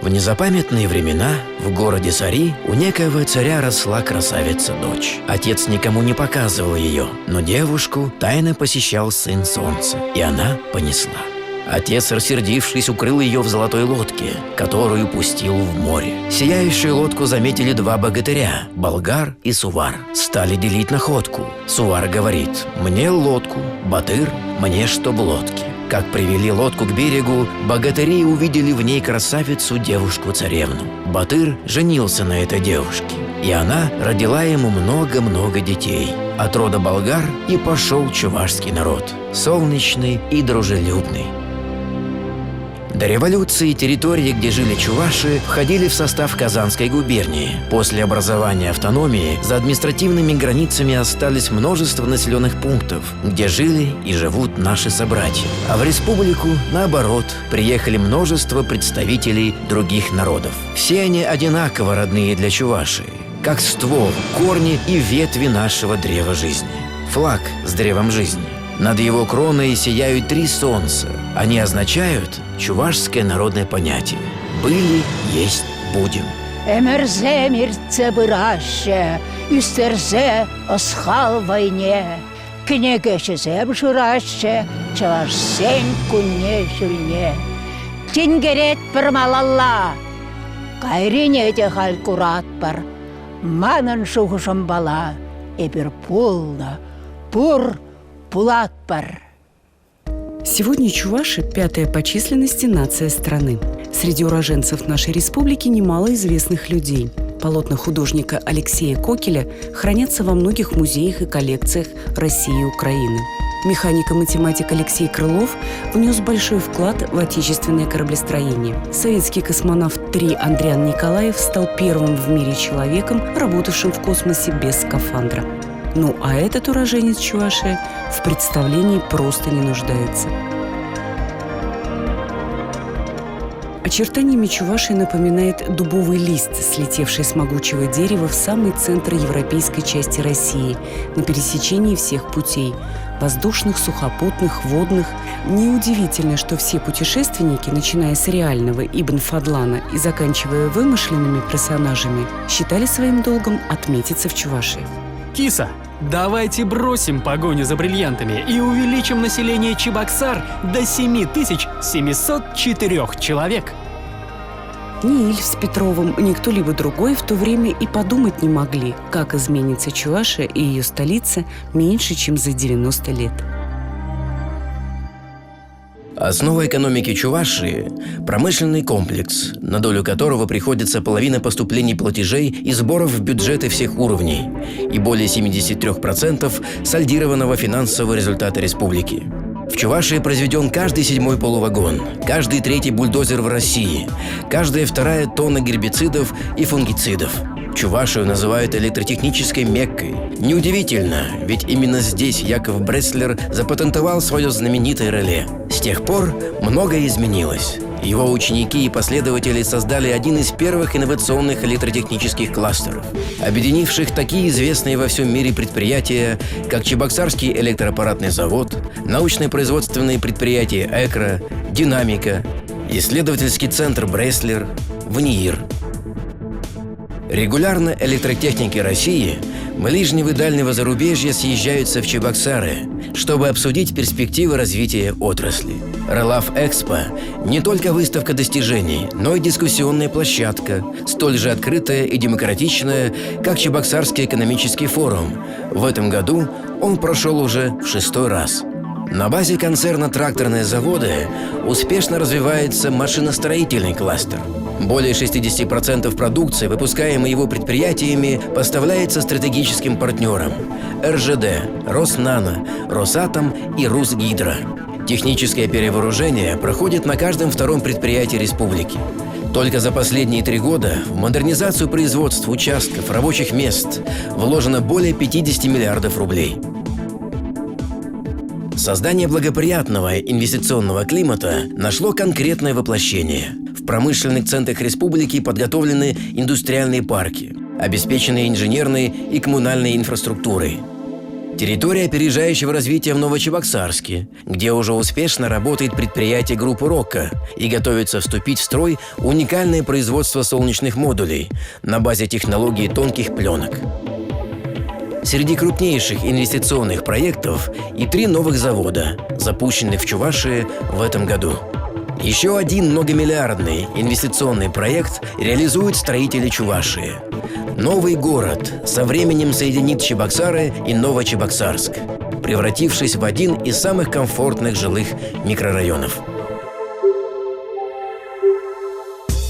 В незапамятные времена в городе Сари у некоего царя росла красавица-дочь. Отец никому не показывал ее, но девушку тайно посещал сын солнца, и она понесла. Отец, рассердившись, укрыл ее в золотой лодке, которую пустил в море. Сияющую лодку заметили два богатыря – Болгар и Сувар. Стали делить находку. Сувар говорит: «Мне лодку, Батыр, мне чтоб лодки». Как привели лодку к берегу, богатыри увидели в ней красавицу, девушку-царевну. Батыр женился на этой девушке, и она родила ему много-много детей. От рода болгар и пошел чувашский народ, солнечный и дружелюбный. До революции территории, где жили чуваши, входили в состав Казанской губернии. После образования автономии за административными границами остались множество населенных пунктов, где жили и живут наши собратья. А в республику, наоборот, приехали множество представителей других народов. Все они одинаково родные для чуваши, как ствол, корни и ветви нашего древа жизни. Флаг с древом жизни. Над его кроной сияют три солнца. Они означают чувашское народное понятие: «Были, есть, будем». Эмерзе мирце быраще, үстерзе осхал войне, кнегешезем жураще, чавашсен кунне жүрне. Тингерет пырмалалла, кайрине де хал курат бар, манын шуғышым бала, эбір пулна, пур, пулат бар. Сегодня чуваши – пятая по численности нация страны. Среди уроженцев нашей республики немало известных людей. Полотна художника Алексея Кокеля хранятся во многих музеях и коллекциях России и Украины. Механик и математик Алексей Крылов внес большой вклад в отечественное кораблестроение. Советский космонавт-3 Андриан Николаев стал первым в мире человеком, работавшим в космосе без скафандра. Ну а этот уроженец Чувашии в представлении просто не нуждается. Очертаниями Чувашии напоминает дубовый лист, слетевший с могучего дерева в самый центр европейской части России, на пересечении всех путей – воздушных, сухопутных, водных. Неудивительно, что все путешественники, начиная с реального Ибн Фадлана и заканчивая вымышленными персонажами, считали своим долгом отметиться в Чувашии. Киса, давайте бросим погоню за бриллиантами и увеличим население Чебоксар до 7704 человек. Ни Ильф с Петровым, ни кто-либо другой в то время и подумать не могли, как изменится Чувашия и ее столица меньше, чем за 90 лет. Основа экономики Чувашии – промышленный комплекс, на долю которого приходится половина поступлений платежей и сборов в бюджеты всех уровней и более 73% сольдированного финансового результата республики. В Чувашии произведен каждый 7-й полувагон, каждый 3-й бульдозер в России, каждая 2-я тонна гербицидов и фунгицидов. Чувашию называют электротехнической Меккой. Неудивительно, ведь именно здесь Яков Бреслер запатентовал свое знаменитое реле. С тех пор многое изменилось. Его ученики и последователи создали один из первых инновационных электротехнических кластеров, объединивших такие известные во всем мире предприятия, как Чебоксарский электроаппаратный завод, научно-производственные предприятия «Экро», «Динамика», исследовательский центр «Бреслер», «ВНИИР». Регулярно электротехники России, ближнего и дальнего зарубежья съезжаются в Чебоксары, чтобы обсудить перспективы развития отрасли. Релав Экспо – не только выставка достижений, но и дискуссионная площадка, столь же открытая и демократичная, как Чебоксарский экономический форум. В этом году он прошел уже в 6-й раз. На базе концерна «Тракторные заводы» успешно развивается машиностроительный кластер. Более 60% продукции, выпускаемой его предприятиями, поставляется стратегическим партнерам – РЖД, Роснано, Росатом и Русгидро. Техническое перевооружение проходит на каждом 2-м предприятии республики. Только за последние 3 года в модернизацию производства, участков, рабочих мест вложено более 50 миллиардов рублей. Создание благоприятного инвестиционного климата нашло конкретное воплощение. В промышленных центрах республики подготовлены индустриальные парки, обеспеченные инженерной и коммунальной инфраструктурой. Территория опережающего развития в Новочебоксарске, где уже успешно работает предприятие группы «Рокко» и готовится вступить в строй уникальное производство солнечных модулей на базе технологии тонких пленок. Среди крупнейших инвестиционных проектов и 3 новых завода, запущенных в Чувашии в этом году. Еще один многомиллиардный инвестиционный проект реализуют строители Чувашии. Новый город со временем соединит Чебоксары и Новочебоксарск, превратившись в один из самых комфортных жилых микрорайонов.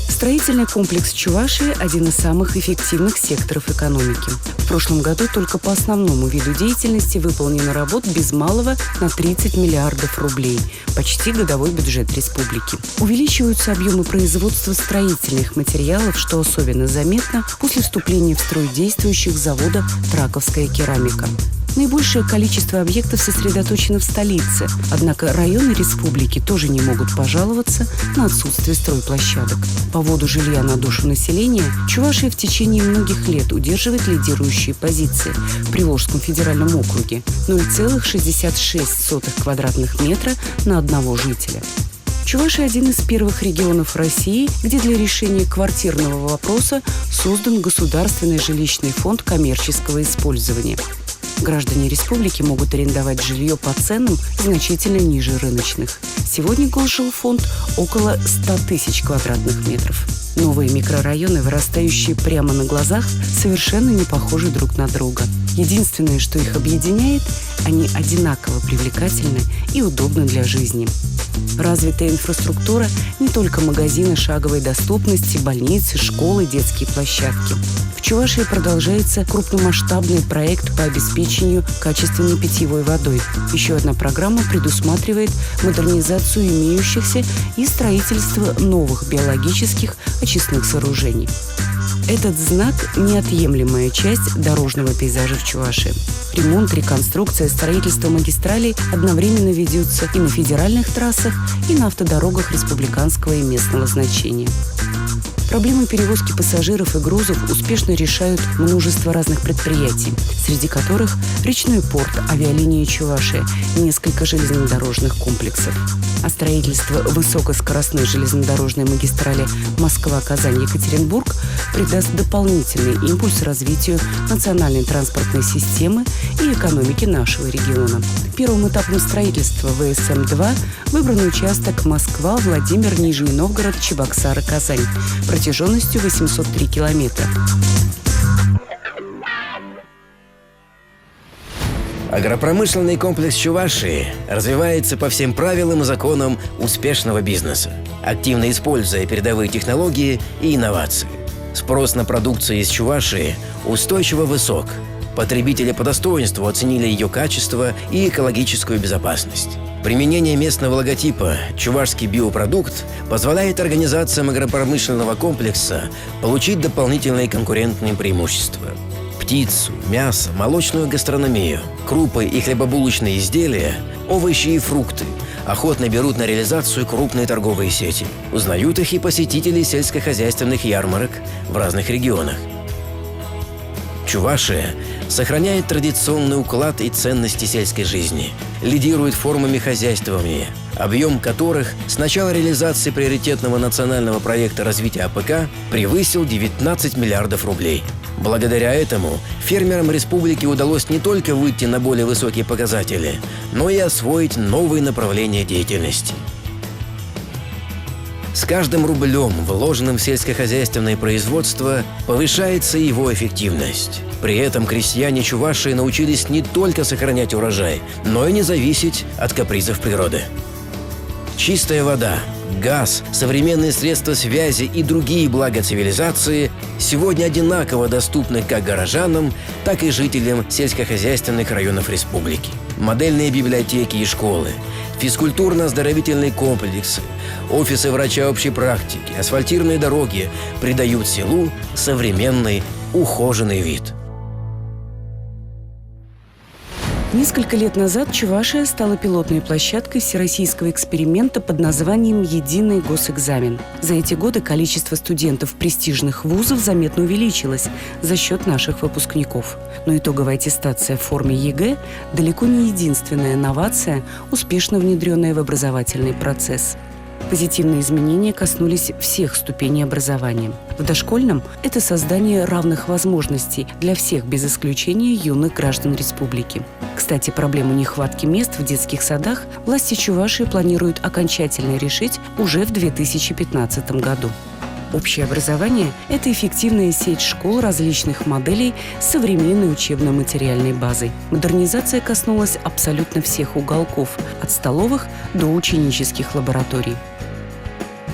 Строительный комплекс Чувашии – один из самых эффективных секторов экономики. В прошлом году только по основному виду деятельности выполнено работ без малого на 30 миллиардов рублей – почти годовой бюджет республики. Увеличиваются объемы производства строительных материалов, что особенно заметно после вступления в строй действующих завода «Траковская керамика». Наибольшее количество объектов сосредоточено в столице, однако районы республики тоже не могут пожаловаться на отсутствие стройплощадок. По поводу жилья на душу населения Чувашия в течение многих лет удерживает лидирующие позиции. В Приволжском федеральном округе 0,66 квадратных метра на одного жителя. Чувашия – один из первых регионов России, где для решения квартирного вопроса создан Государственный жилищный фонд коммерческого использования. Граждане республики могут арендовать жилье по ценам значительно ниже рыночных. Сегодня Госжилфонд около 100 тысяч квадратных метров. Новые микрорайоны, вырастающие прямо на глазах, совершенно не похожи друг на друга. Единственное, что их объединяет, они одинаково привлекательны и удобны для жизни. Развитая инфраструктура – не только магазины шаговой доступности, больницы, школы, детские площадки. В Чувашии продолжается крупномасштабный проект по обеспечению качественной питьевой водой. Еще одна программа предусматривает модернизацию имеющихся и строительство новых биологических очистных сооружений. Этот знак – неотъемлемая часть дорожного пейзажа в Чувашии. Ремонт, реконструкция, строительство магистралей одновременно ведутся и на федеральных трассах, и на автодорогах республиканского и местного значения. Проблемы перевозки пассажиров и грузов успешно решают множество разных предприятий, среди которых речной порт, авиалиния Чувашия и несколько железнодорожных комплексов. А строительство высокоскоростной железнодорожной магистрали Москва-Казань-Екатеринбург придаст дополнительный импульс развитию национальной транспортной системы и экономики нашего региона. Первым этапом строительства ВСМ-2 выбран участок Москва, Владимир, Нижний Новгород, Чебоксары, Казань протяженностью 803 километра. Агропромышленный комплекс Чувашии развивается по всем правилам и законам успешного бизнеса, активно используя передовые технологии и инновации. Спрос на продукцию из Чувашии устойчиво высок. Потребители по достоинству оценили ее качество и экологическую безопасность. Применение местного логотипа «Чувашский биопродукт» позволяет организациям агропромышленного комплекса получить дополнительные конкурентные преимущества. Птицу, мясо, молочную гастрономию, крупы и хлебобулочные изделия, овощи и фрукты охотно берут на реализацию крупные торговые сети. Узнают их и посетители сельскохозяйственных ярмарок в разных регионах. Чувашия сохраняет традиционный уклад и ценности сельской жизни, лидирует формами хозяйствования, объем которых с начала реализации приоритетного национального проекта развития АПК превысил 19 миллиардов рублей. Благодаря этому фермерам республики удалось не только выйти на более высокие показатели, но и освоить новые направления деятельности. С каждым рублем, вложенным в сельскохозяйственное производство, повышается его эффективность. При этом крестьяне Чувашии научились не только сохранять урожай, но и не зависеть от капризов природы. Чистая вода, газ, современные средства связи и другие блага цивилизации сегодня одинаково доступны как горожанам, так и жителям сельскохозяйственных районов республики. Модельные библиотеки и школы, физкультурно-оздоровительные комплексы, офисы врача общей практики, асфальтированные дороги придают селу современный, ухоженный вид. Несколько лет назад Чувашия стала пилотной площадкой всероссийского эксперимента под названием «Единый госэкзамен». За эти годы количество студентов престижных вузов заметно увеличилось за счет наших выпускников. Но итоговая аттестация в форме ЕГЭ далеко не единственная новация, успешно внедренная в образовательный процесс. Позитивные изменения коснулись всех ступеней образования. В дошкольном – это создание равных возможностей для всех без исключения юных граждан республики. Кстати, проблему нехватки мест в детских садах власти Чувашии планируют окончательно решить уже в 2015 году. Общее образование – это эффективная сеть школ различных моделей с современной учебно-материальной базой. Модернизация коснулась абсолютно всех уголков – от столовых до ученических лабораторий.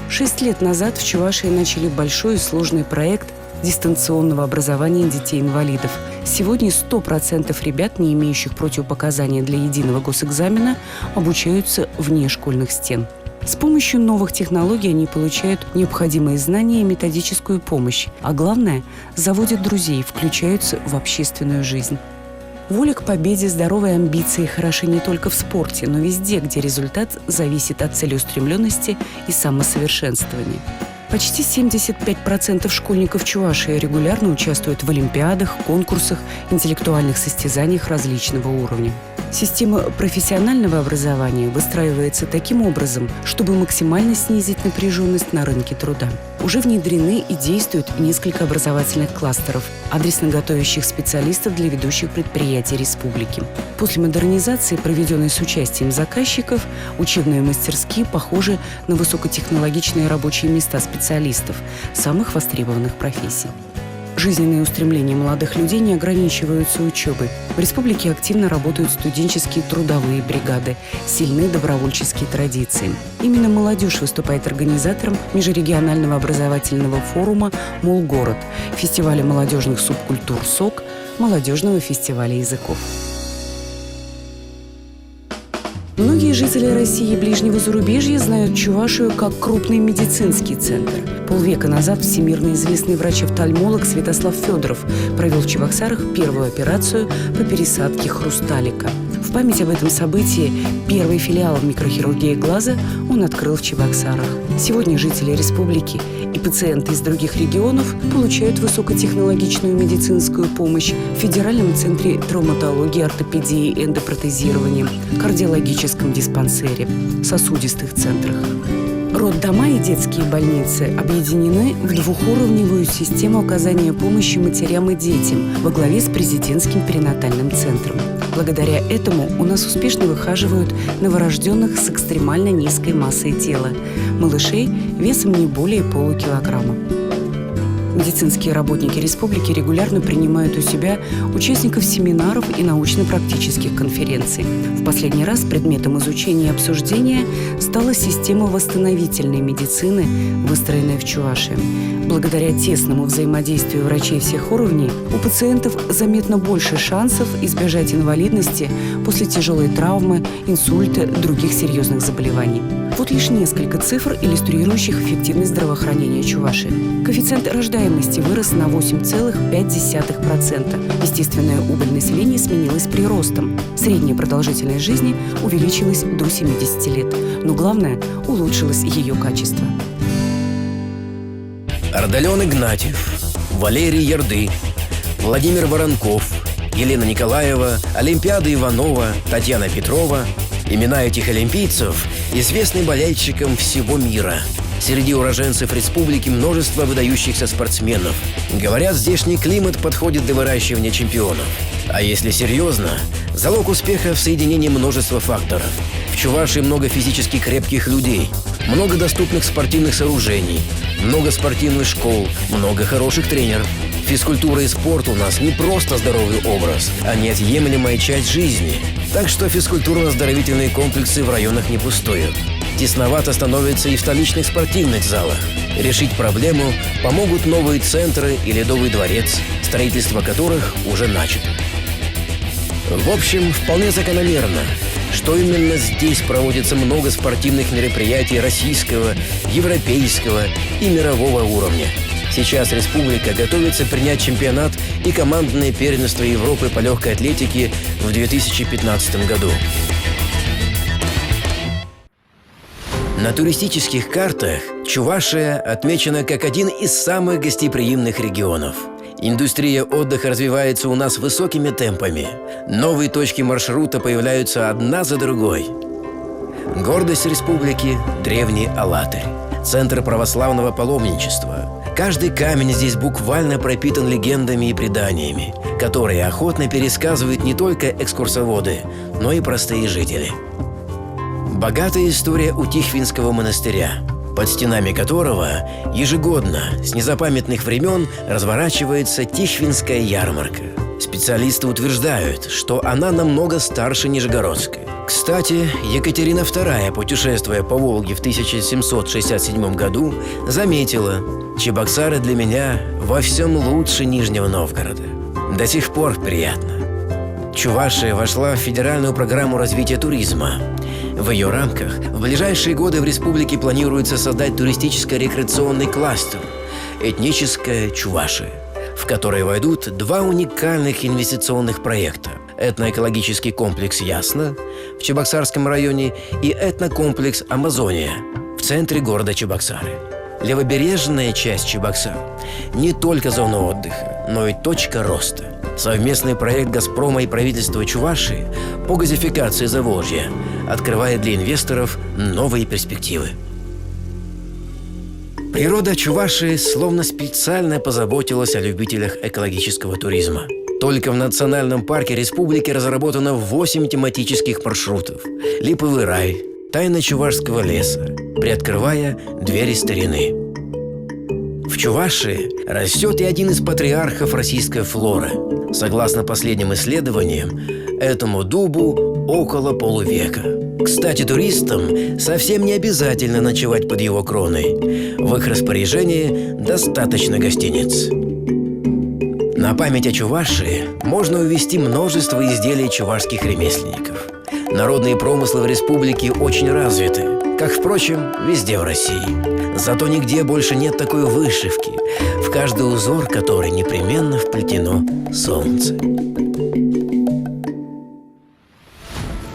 6 лет назад в Чувашии начали большой и сложный проект дистанционного образования детей-инвалидов. Сегодня 100% ребят, не имеющих противопоказаний для единого госэкзамена, обучаются вне школьных стен. С помощью новых технологий они получают необходимые знания и методическую помощь, а главное – заводят друзей, включаются в общественную жизнь. Воля к победе, здоровые амбиции хороши не только в спорте, но везде, где результат зависит от целеустремленности и самосовершенствования. Почти 75% школьников Чувашии регулярно участвуют в олимпиадах, конкурсах, интеллектуальных состязаниях различного уровня. Система профессионального образования выстраивается таким образом, чтобы максимально снизить напряженность на рынке труда. Уже внедрены и действуют несколько образовательных кластеров, адресно готовящих специалистов для ведущих предприятий республики. После модернизации, проведенной с участием заказчиков, учебные мастерские похожи на высокотехнологичные рабочие места специалистов самых востребованных профессий. Жизненные устремления молодых людей не ограничиваются учебой. В республике активно работают студенческие трудовые бригады, сильны добровольческие традиции. Именно молодежь выступает организатором межрегионального образовательного форума «Молгород», фестиваля молодежных субкультур «СОК», молодежного фестиваля языков. Многие жители России и ближнего зарубежья знают Чувашию как крупный медицинский центр. Полвека назад всемирно известный врач-офтальмолог Святослав Федоров провел в Чебоксарах первую операцию по пересадке хрусталика. В память об этом событии первый филиал микрохирургии глаза он открыл в Чебоксарах. Сегодня жители республики и пациенты из других регионов получают высокотехнологичную медицинскую помощь в Федеральном центре травматологии, ортопедии и эндопротезирования, кардиологическом диспансере, сосудистых центрах. Роддома и детские больницы объединены в двухуровневую систему оказания помощи матерям и детям во главе с президентским перинатальным центром. Благодаря этому у нас успешно выхаживают новорожденных с экстремально низкой массой тела, малышей весом не более полукилограмма. Медицинские работники республики регулярно принимают у себя участников семинаров и научно-практических конференций. В последний раз предметом изучения и обсуждения стала система восстановительной медицины, выстроенная в Чувашии. Благодаря тесному взаимодействию врачей всех уровней у пациентов заметно больше шансов избежать инвалидности после тяжелой травмы, инсульта, других серьезных заболеваний. Вот лишь несколько цифр, иллюстрирующих эффективность здравоохранения Чувашии. Коэффициент рождаемости вырос на 8,5%. Естественная убыль населения сменилась приростом. Средняя продолжительность жизни увеличилась до 70 лет. Но главное, улучшилось ее качество. Ардалион Игнатьев, Валерий Ярды, Владимир Воронков, Елена Николаева, Олимпиада Иванова, Татьяна Петрова. Имена этих олимпийцев известны болельщикам всего мира. Среди уроженцев республики множество выдающихся спортсменов. Говорят, здешний климат подходит для выращивания чемпионов. А если серьезно, залог успеха в соединении множества факторов. В Чувашии много физически крепких людей, много доступных спортивных сооружений, много спортивных школ, много хороших тренеров. Физкультура и спорт у нас не просто здоровый образ, а неотъемлемая часть жизни. Так что физкультурно-оздоровительные комплексы в районах не пустуют. Тесновато становится и в столичных спортивных залах. Решить проблему помогут новые центры и Ледовый дворец, строительство которых уже начато. В общем, вполне закономерно, что именно здесь проводится много спортивных мероприятий российского, европейского и мирового уровня. Сейчас республика готовится принять чемпионат и командное первенство Европы по легкой атлетике в 2015 году. На туристических картах Чувашия отмечена как один из самых гостеприимных регионов. Индустрия отдыха развивается у нас высокими темпами. Новые точки маршрута появляются одна за другой. Гордость республики – древний Алатырь, центр православного паломничества. Каждый камень здесь буквально пропитан легендами и преданиями, которые охотно пересказывают не только экскурсоводы, но и простые жители. Богатая история у Тихвинского монастыря, под стенами которого ежегодно с незапамятных времен разворачивается Тихвинская ярмарка. Специалисты утверждают, что она намного старше Нижегородской. Кстати, Екатерина II, путешествуя по Волге в 1767 году, заметила: «Чебоксары для меня во всем лучше Нижнего Новгорода». До сих пор приятно. Чувашия вошла в федеральную программу развития туризма. В ее рамках в ближайшие годы в республике планируется создать туристическо-рекреационный кластер «Этническая Чувашия», в который войдут два уникальных инвестиционных проекта: этноэкологический комплекс «Ясно» в Чебоксарском районе и этнокомплекс «Амазония» в центре города Чебоксары. Левобережная часть Чебоксар – не только зона отдыха, но и точка роста. Совместный проект «Газпрома» и правительства Чувашии по газификации Заволжья открывает для инвесторов новые перспективы. Природа Чувашии словно специально позаботилась о любителях экологического туризма. Только в национальном парке республики разработано 8 тематических маршрутов: Липовый рай, Тайна чувашского леса, приоткрывая двери старины. В Чувашии растет и один из патриархов российской флоры. Согласно последним исследованиям, этому дубу около полувека. Кстати, туристам совсем не обязательно ночевать под его кроной. В их распоряжении достаточно гостиниц. На память о Чувашии можно увезти множество изделий чувашских ремесленников. Народные промыслы в республике очень развиты, как, впрочем, везде в России. Зато нигде больше нет такой вышивки, в каждый узор которой непременно вплетено солнце.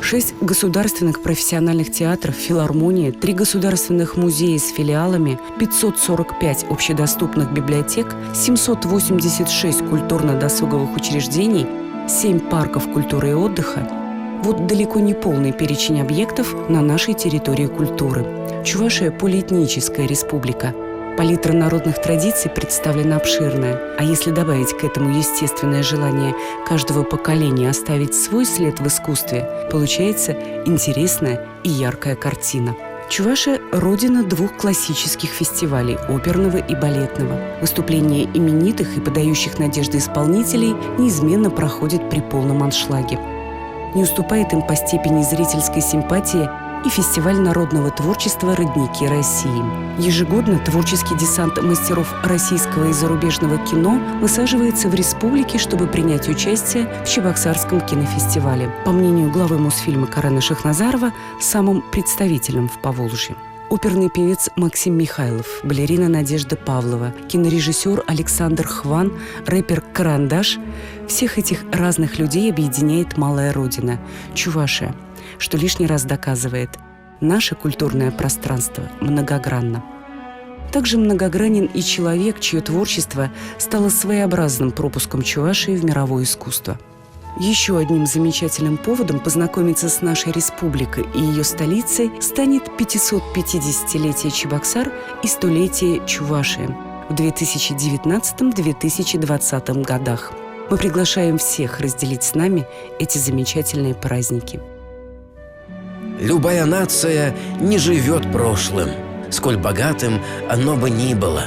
6 государственных профессиональных театров, филармония, 3 государственных музея с филиалами, 545 общедоступных библиотек, 786 культурно-досуговых учреждений, 7 парков культуры и отдыха – вот далеко не полный перечень объектов на нашей территории культуры. Чувашия – полиэтническая республика. Палитра народных традиций представлена обширная, а если добавить к этому естественное желание каждого поколения оставить свой след в искусстве, получается интересная и яркая картина. Чувашия – родина 2 классических фестивалей – оперного и балетного. Выступления именитых и подающих надежды исполнителей неизменно проходят при полном аншлаге. Не уступает им по степени зрительской симпатии и фестиваль народного творчества «Родники России». Ежегодно творческий десант мастеров российского и зарубежного кино высаживается в республике, чтобы принять участие в Чебоксарском кинофестивале. По мнению главы Мосфильма Карена Шахназарова, самым представительным в Поволжье. Оперный певец Максим Михайлов, балерина Надежда Павлова, кинорежиссер Александр Хван, рэпер Карандаш – всех этих разных людей объединяет малая родина – Чувашия, что лишний раз доказывает – наше культурное пространство многогранно. Также многогранен и человек, чье творчество стало своеобразным пропуском Чувашии в мировое искусство. Еще одним замечательным поводом познакомиться с нашей республикой и ее столицей станет 550-летие Чебоксар и 100-летие Чувашии в 2019-2020 годах. Мы приглашаем всех разделить с нами эти замечательные праздники. Любая нация не живет прошлым, сколь богатым оно бы ни было.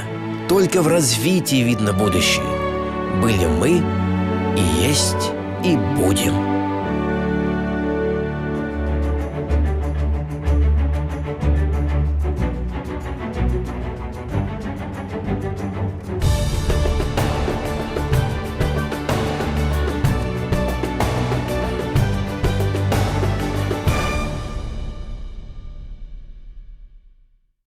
Только в развитии видно будущее. Были мы и есть и будем.